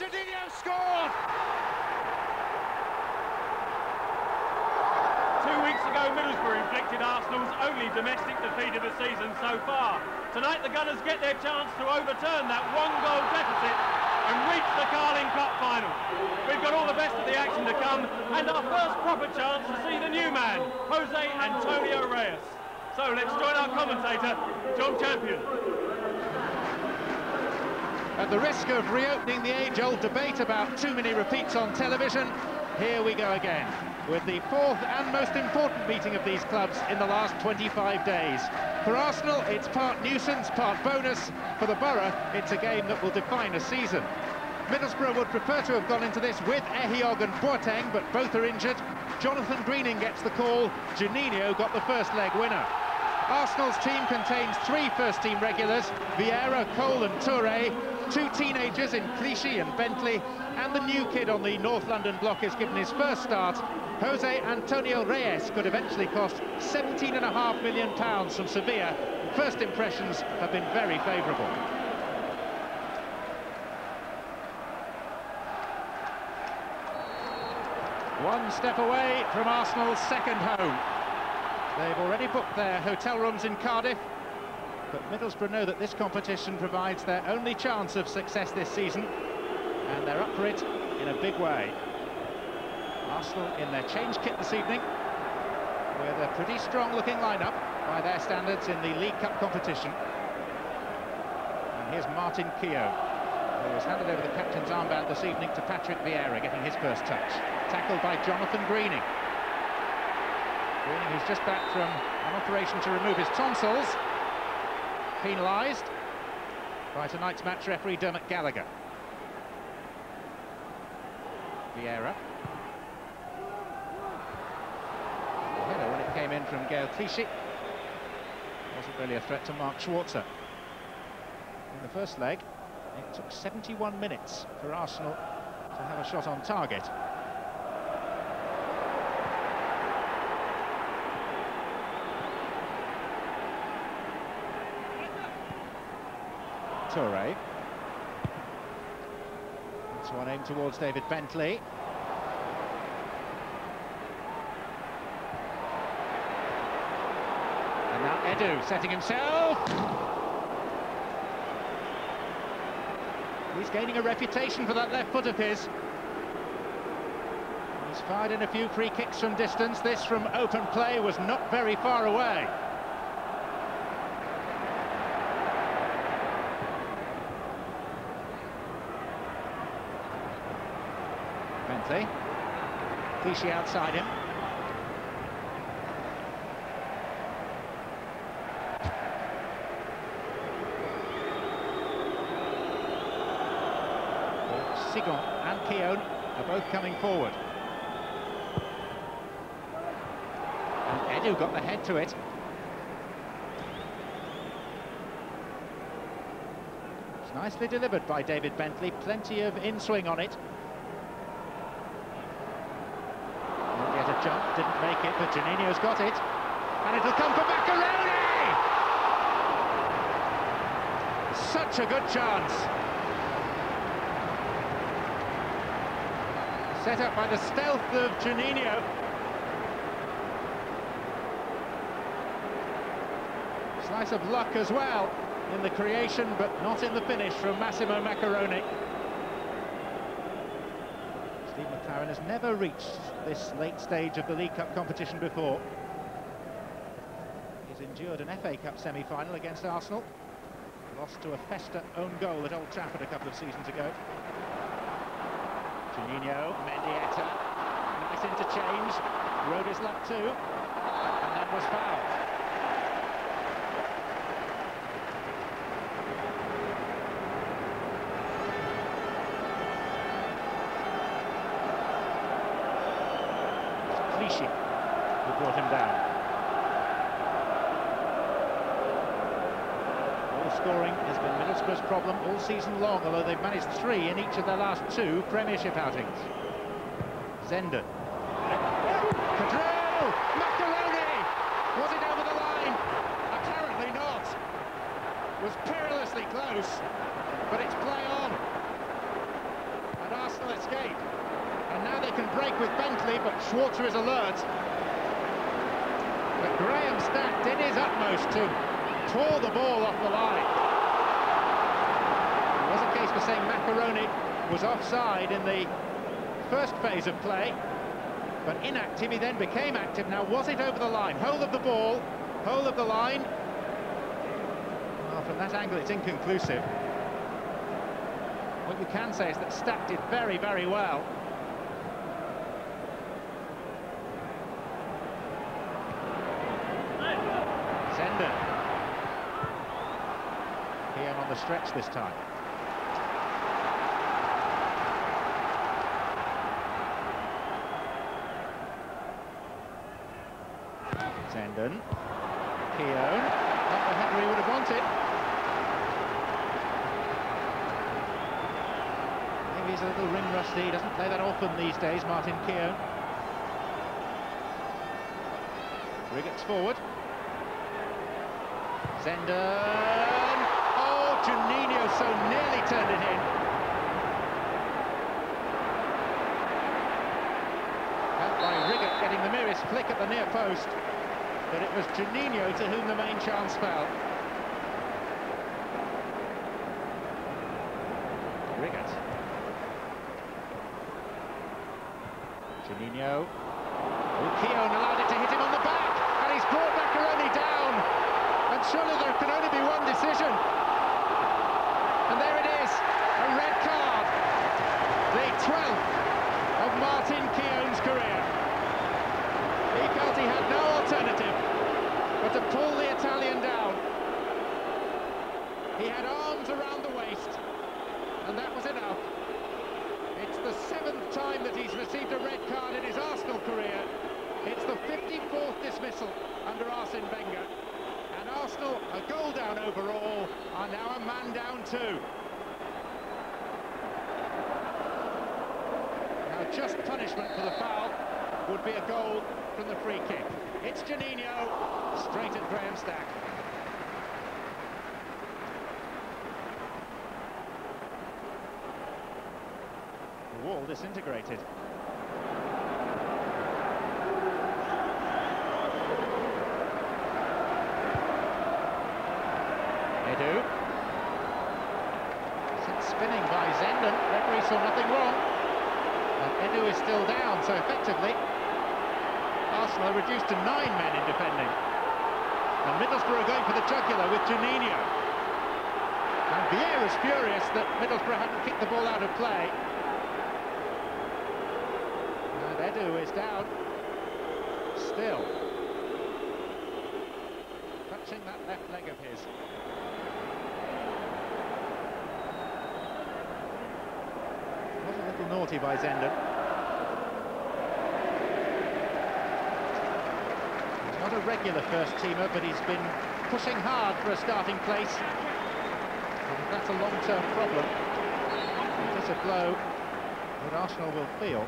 Juninho scored! 2 weeks ago, Middlesbrough inflicted Arsenal's only domestic defeat of the season so far. Tonight, the Gunners get their chance to overturn that one-goal deficit and reach the Carling Cup final. We've got all the best of the action to come, and our first proper chance to see the new man, Jose Antonio Reyes. So let's join our commentator, John Champion. At the risk of reopening the age-old debate about too many repeats on television, here we go again, with the fourth and most important meeting of these clubs in the last 25 days. For Arsenal, it's part nuisance, part bonus. For the Borough, it's a game that will define a season. Middlesbrough would prefer to have gone into this with Ehiogu and Boateng, but both are injured. Jonathan Greening gets the call. Juninho got the first leg winner. Arsenal's team contains 3 first-team regulars, Vieira, Cole and Touré, 2 teenagers in Clichy and Bentley, and the new kid on the North London block is given his first start. Jose Antonio Reyes could eventually cost £17.5 million from Sevilla. First impressions have been very favourable. One step away from Arsenal's second home. They've already booked their hotel rooms in Cardiff, but Middlesbrough know that this competition provides their only chance of success this season, and they're up for it in a big way. Arsenal in their change kit this evening, with a pretty strong-looking lineup by their standards in the League Cup competition. And here's Martin Keown, who has handed over the captain's armband this evening to Patrick Vieira, getting his first touch. Tackled by Jonathan Greening. Greening, who's just back from an operation to remove his tonsils, penalised by tonight's match referee Dermot Gallagher. Vieira. The header, when it came in from Gael Clichy, wasn't really a threat to Mark Schwarzer. In the first leg, it took 71 minutes for Arsenal to have a shot on target. Touré. That's one aimed towards David Bentley. And now Edu setting himself. He's gaining a reputation for that left foot of his. He's fired in a few free kicks from distance. This from open play was not very far away. Bentley. Clichy outside him. Sigon and Keown are both coming forward. And Edu got the head to it. It's nicely delivered by David Bentley, plenty of in-swing on it. Won't get a jump, didn't make it, but Juninho's got it. And it'll come for Macaroni! Such a good chance. Set up by the stealth of Juninho. Slice of luck as well in the creation, but not in the finish from Massimo Macaroni. Steve McLaren has never reached this late stage of the League Cup competition before. He's endured an FA Cup semi-final against Arsenal. Lost to a Festa own goal at Old Trafford a couple of seasons ago. Juninho, Mendieta, nice interchange, rode his luck too, and then was fouled. It's Clichy who brought him down. Scoring has been Middlesbrough's problem all season long, although they've managed 3 in each of their last 2 Premiership outings. Zenden. Cadrell! Macaroni! Was it over the line? Apparently not. Was perilously close, but it's play on. can break with Bentley, but Schwarzer is alert. But Graham Stack did his utmost to tore the ball off the line. There was a case for saying Macaroni was offside in the first phase of play, but inactive. He then became active. Now, was it over the line? Whole of the ball, whole of the line. Well, from that angle, it's inconclusive. What you can say is that Stack did very, very well. Zender. Keown on the stretch this time. Zenden. Keown. Not the header he would have wanted. Maybe he's a little ring rusty. He doesn't play that often these days, Martin Keown. Riggott's forward. Zenden. Oh, Juninho so nearly turned it in. Helped by Riggott getting the merest flick at the near post. But it was Juninho to whom the main chance fell. Riggott. Juninho. Oh, Keown allowed it to hit him on the back, and he's brought Macaroni down. And surely there can only be one decision. And there it is, a red card. The 12th of Martin Keown's career. He felt he had no alternative but to pull the Italian down. He had arms around the waist, and that was enough. It's the 7th time that he's received a red card in his Arsenal career. It's the 54th dismissal under Arsene Wenger. And Arsenal, a goal down overall, are now a man down too. Now just punishment for the foul would be a goal from the free kick. It's Juninho, straight at Graham Stack. The wall disintegrated. Edu. Sent spinning by Zenden. Referee saw nothing wrong. And Edu is still down, so effectively Arsenal are reduced to 9 men in defending. And Middlesbrough are going for the jugular with Juninho. And Vieira's furious that Middlesbrough hadn't kicked the ball out of play. And Edu is down. Still. Touching that left leg of his. Was a little naughty by Zenden. Not a regular first-teamer, but he's been pushing hard for a starting place. And that's a long-term problem. It is a blow that Arsenal will feel.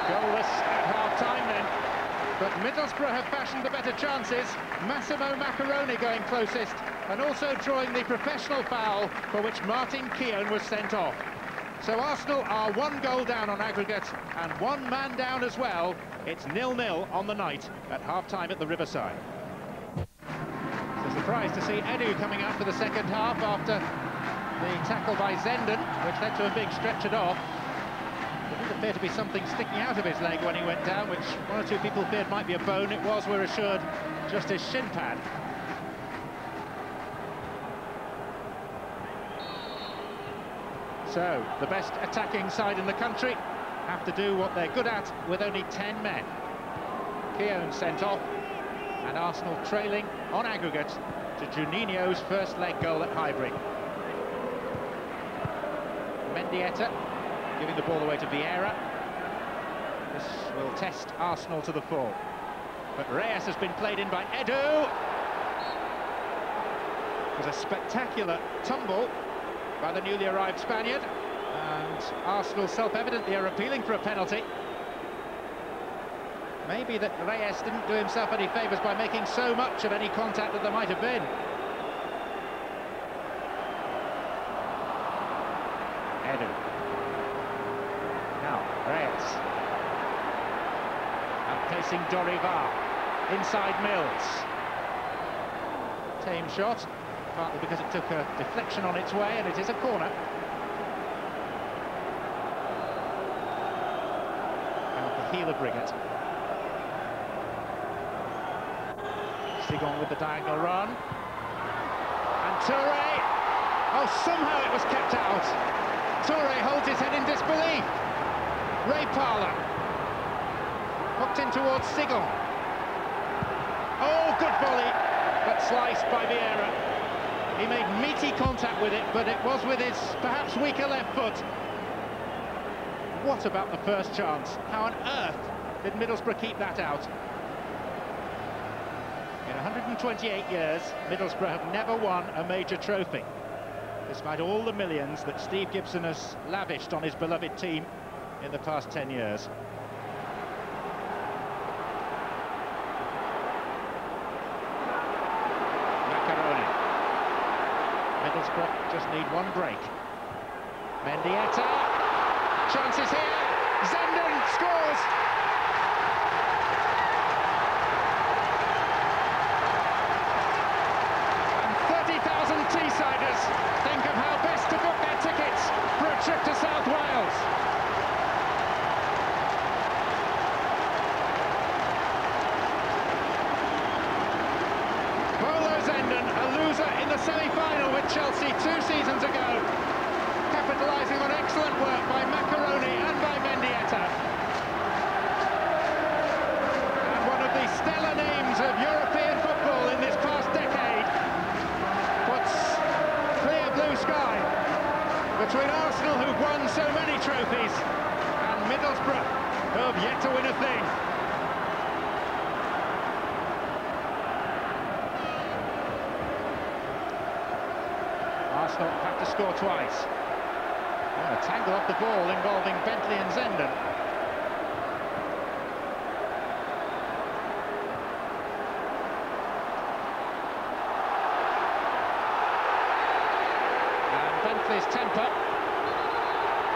Goalless at half-time then. But Middlesbrough have fashioned the better chances. Massimo Macaroni going closest, and also drawing the professional foul for which Martin Keown was sent off. So Arsenal are 1 goal down on aggregate and 1 man down as well. It's 0-0 on the night at half-time at the Riverside. It's a surprise to see Edu coming out for the second half after the tackle by Zenden, which led to him being stretchered off. There did appear to be something sticking out of his leg when he went down, which 1 or 2 people feared might be a bone. It was, we're assured, just his shin pad. So, the best attacking side in the country have to do what they're good at with only 10 men. Keown sent off, and Arsenal trailing on aggregate to Juninho's first leg goal at Highbury. Mendieta giving the ball away to Vieira. This will test Arsenal to the full. But Reyes has been played in by Edu. It was a spectacular tumble by the newly arrived Spaniard, and Arsenal self-evidently are appealing for a penalty. Maybe that Reyes didn't do himself any favours by making so much of any contact that there might have been. Edu. Now, Reyes. Outpacing Dorival. Inside Mills. Tame shot, partly because it took a deflection on its way, and it is a corner. Out the heel of Briggett. Sigon with the diagonal run. And Touré. Oh, somehow it was kept out. Touré holds his head in disbelief. Ray Parlour. Hooked in towards Sigon. Oh, good volley, but sliced by Vieira. He made meaty contact with it, but it was with his perhaps weaker left foot. What about the first chance? How on earth did Middlesbrough keep that out? In 128 years, Middlesbrough have never won a major trophy, despite all the millions that Steve Gibson has lavished on his beloved team in the past 10 years. Macaroni. Middlesbrough just need one break. Mendieta. Chances here. Zenden scores. And 30,000 Teessiders think of how best to book their tickets for a trip to South Wales. Zenden, a loser in the semi-final with Chelsea 2 seasons ago, capitalising on excellent work by Macaroni and by Mendieta. And one of the stellar names of European football in this past decade puts clear blue sky between Arsenal, who've won so many trophies, and Middlesbrough, who have yet to win a thing. Arsenal have to score twice. A tangle off the ball involving Bentley and Zenden. And Bentley's temper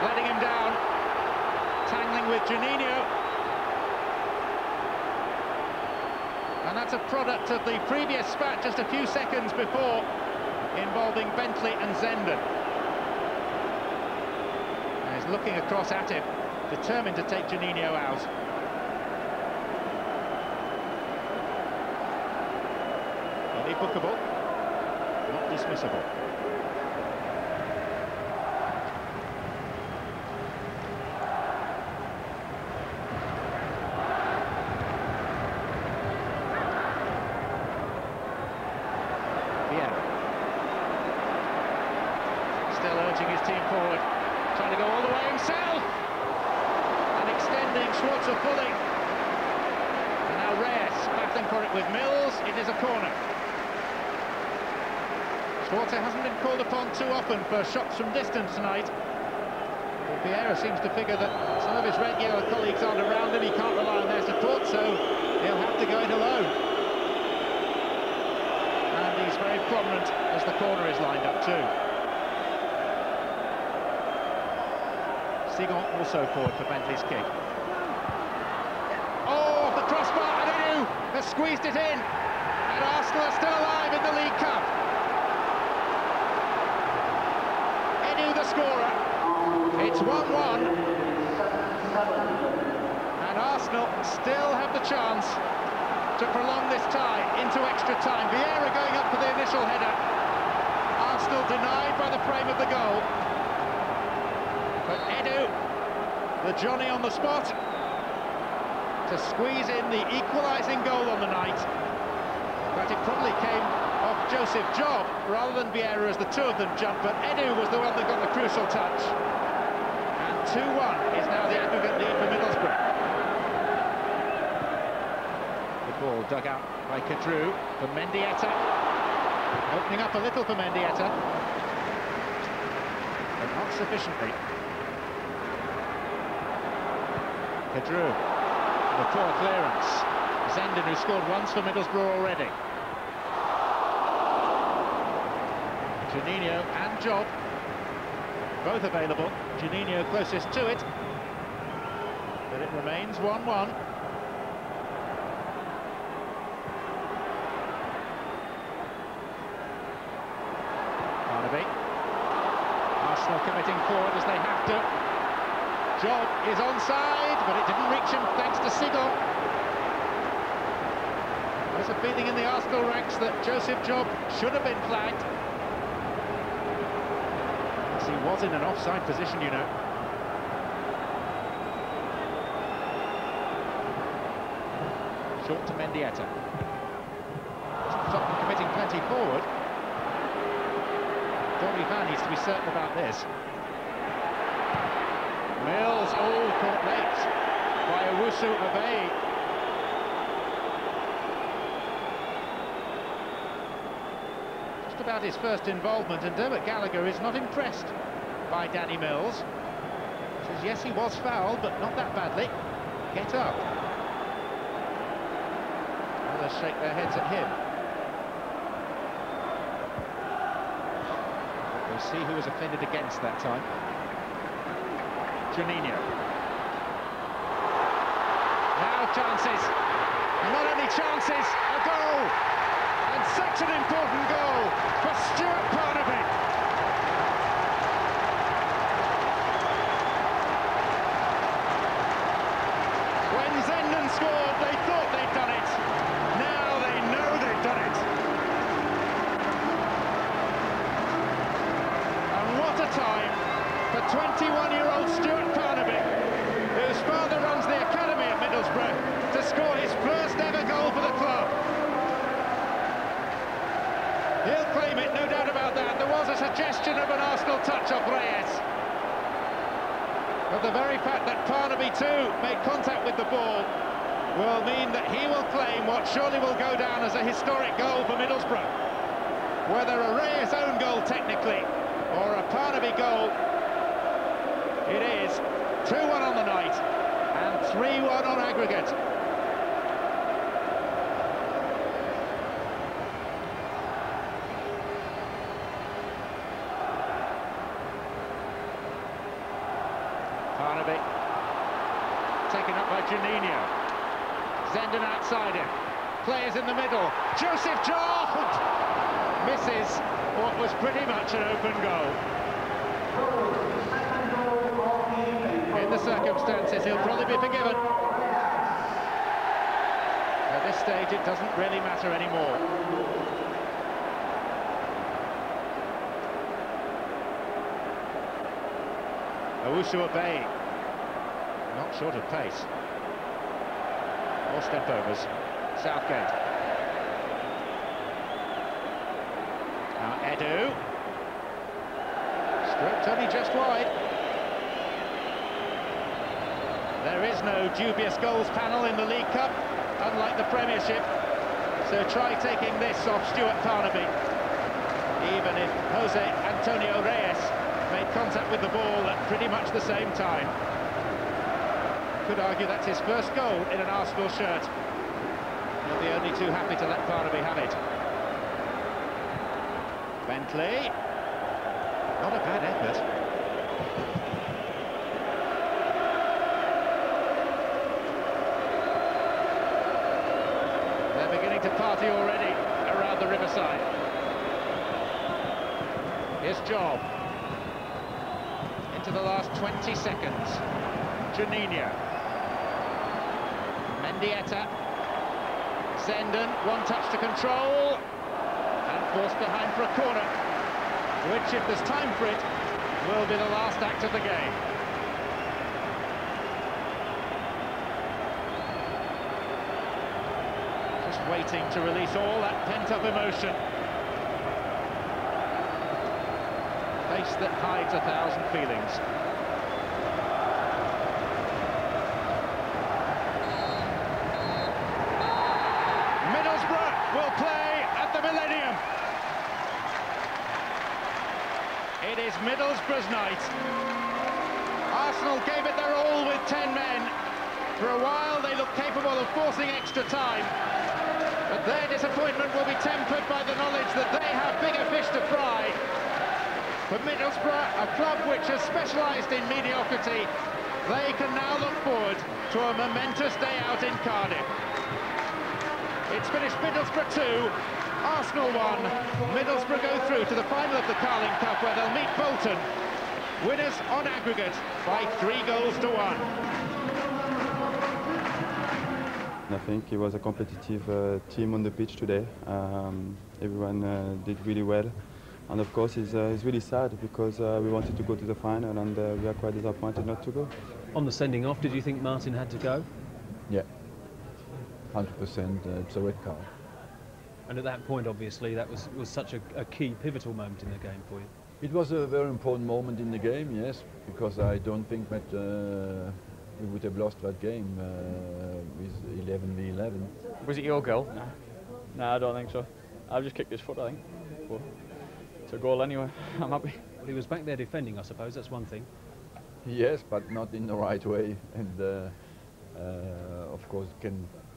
letting him down, tangling with Juninho. And that's a product of the previous spat just a few seconds before, involving Bentley and Zenden. And he's looking across at him, determined to take Juninho out. Only bookable, not dismissible. Still urging his team forward, trying to go all the way himself, and extending Schwarzer fully. And now Reyes battling for it with Mills. It is a corner. Schwarzer hasn't been called upon too often for shots from distance tonight. But Vieira seems to figure that some of his regular colleagues aren't around him. He can't rely on their support, so he'll have to go it alone. And he's very prominent as the corner is lined up too. Sigon also forward for Bentley's kick. Oh, off the crossbar, and Edu has squeezed it in. And Arsenal are still alive in the League Cup. Edu the scorer. It's 1-1. And Arsenal still have the chance to prolong this tie into extra time. Vieira going up for the initial header. Arsenal denied by the frame of the goal. But Edu, the Johnny on the spot, to squeeze in the equalising goal on the night. But it probably came off Joseph Job rather than Vieira as the two of them jumped, but Edu was the one that got the crucial touch. And 2-1 is now the aggregate lead for Middlesbrough. The ball dug out by Kadru for Mendieta. Opening up a little for Mendieta, but not sufficiently. Kadru, the poor clearance. Zenden, who scored once for Middlesbrough already. Juninho and Job. both available. Juninho closest to it, but it remains 1-1. Barnaby. Arsenal committing forward as they have to. Job is onside, but it didn't reach him thanks to Sigon. There's a feeling in the Arsenal ranks that Joseph Job should have been flagged. Yes, he was in an offside position, you know. Short to Mendieta. Tottenham committing plenty forward. Donny Van needs to be certain about this. Mills, caught late by Owusu Obey. Just about his first involvement, and Dermot Gallagher is not impressed by Danny Mills. Says yes, he was fouled, but not that badly. Get up. Others shake their heads at him. We'll see who was offended against that time. Juninho. Now chances. Not only chances, a goal! And such an important goal for Stuart Barnaby. When Zenden scored, they thought they'd done it. Now they know they've done it. And what a time for 21-year-old Stuart Barnaby, whose father runs the academy at Middlesbrough, to score his first ever goal for the club. He'll claim it, no doubt about that. There was a suggestion of an Arsenal touch of Reyes. But the very fact that Barnaby too made contact with the ball will mean that he will claim what surely will go down as a historic goal for Middlesbrough. Whether a Reyes own goal technically, or a Barnaby goal, it is 2-1 on the night and 3-1 on aggregate. Barnaby taken up by Juninho. Zenden outside him. Players in the middle. Joseph Job misses what was pretty much an open goal. In the circumstances, he'll probably be forgiven. At this stage, it doesn't really matter anymore. Owusu Obey, not short of pace. More step-overs. Southgate. Now Edu. Stroked only just wide. There is no dubious goals panel in the League Cup, unlike the Premiership. So try taking this off Stuart Barnaby. Even if Jose Antonio Reyes made contact with the ball at pretty much the same time. Could argue that's his first goal in an Arsenal shirt. He'll be only too happy to let Barnaby have it. Bentley. Not a bad effort. They're beginning to party already around the riverside. Here's Job. Into the last 20 seconds. Juninho. Mendieta. Zenden, one touch to control. And forced behind for a corner, which, if there's time for it, will be the last act of the game. Just waiting to release all that pent-up emotion. Face that hides 1,000 feelings. Middlesbrough will play at the Millennium. It is Middlesbrough's night. Arsenal gave it their all with 10 men. For a while they looked capable of forcing extra time, but their disappointment will be tempered by the knowledge that they have bigger fish to fry. For Middlesbrough, a club which has specialised in mediocrity, they can now look forward to a momentous day out in Cardiff. It's finished Middlesbrough 2, Arsenal 1. Middlesbrough go through to the final of the Carling Cup, where they'll meet Bolton. Winners on aggregate by 3 goals to 1. I think it was a competitive team on the pitch today. Everyone did really well. And of course, it's really sad because we wanted to go to the final and we are quite disappointed not to go. On the sending off, did you think Martin had to go? Yeah, 100%. It's a red card. And at that point, obviously, that was such a key, pivotal moment in the game for you. It was a very important moment in the game, yes, because I don't think that we would have lost that game with 11v11. Was it your goal? No, I don't think so. I just kicked his foot, I think. But it's a goal anyway. I'm happy. Well, he was back there defending, I suppose. That's one thing. Yes, but not in the right way, and of course it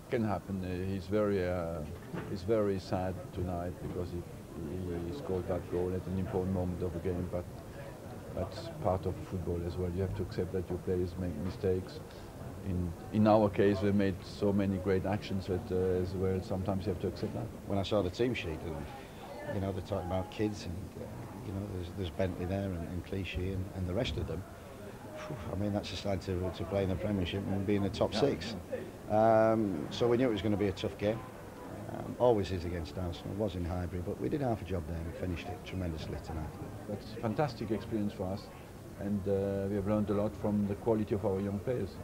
can happen. He's very sad tonight because he scored that goal at an important moment of the game. But that's part of football as well. You have to accept that your players make mistakes. In our case, we made so many great actions that as well. Sometimes you have to accept that. When I saw the team sheet, and you know, they're talking about kids, and you know, there's Bentley there and Clichy and the rest of them. I mean, that's just like to play in the Premiership and be in the top 6. So we knew it was going to be a tough game. Always is against Arsenal. It was in Highbury, but we did half a job there and we finished it tremendously tonight. That's a fantastic experience for us, and we have learned a lot from the quality of our young players.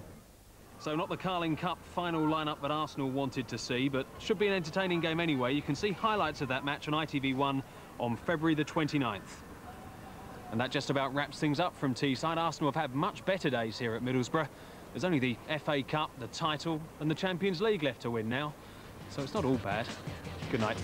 So not the Carling Cup final lineup that Arsenal wanted to see, but should be an entertaining game anyway. You can see highlights of that match on ITV1 on February the 29th. And that just about wraps things up from Teesside. Arsenal have had much better days here at Middlesbrough. There's only the FA Cup, the title and the Champions League left to win now. So it's not all bad. Good night.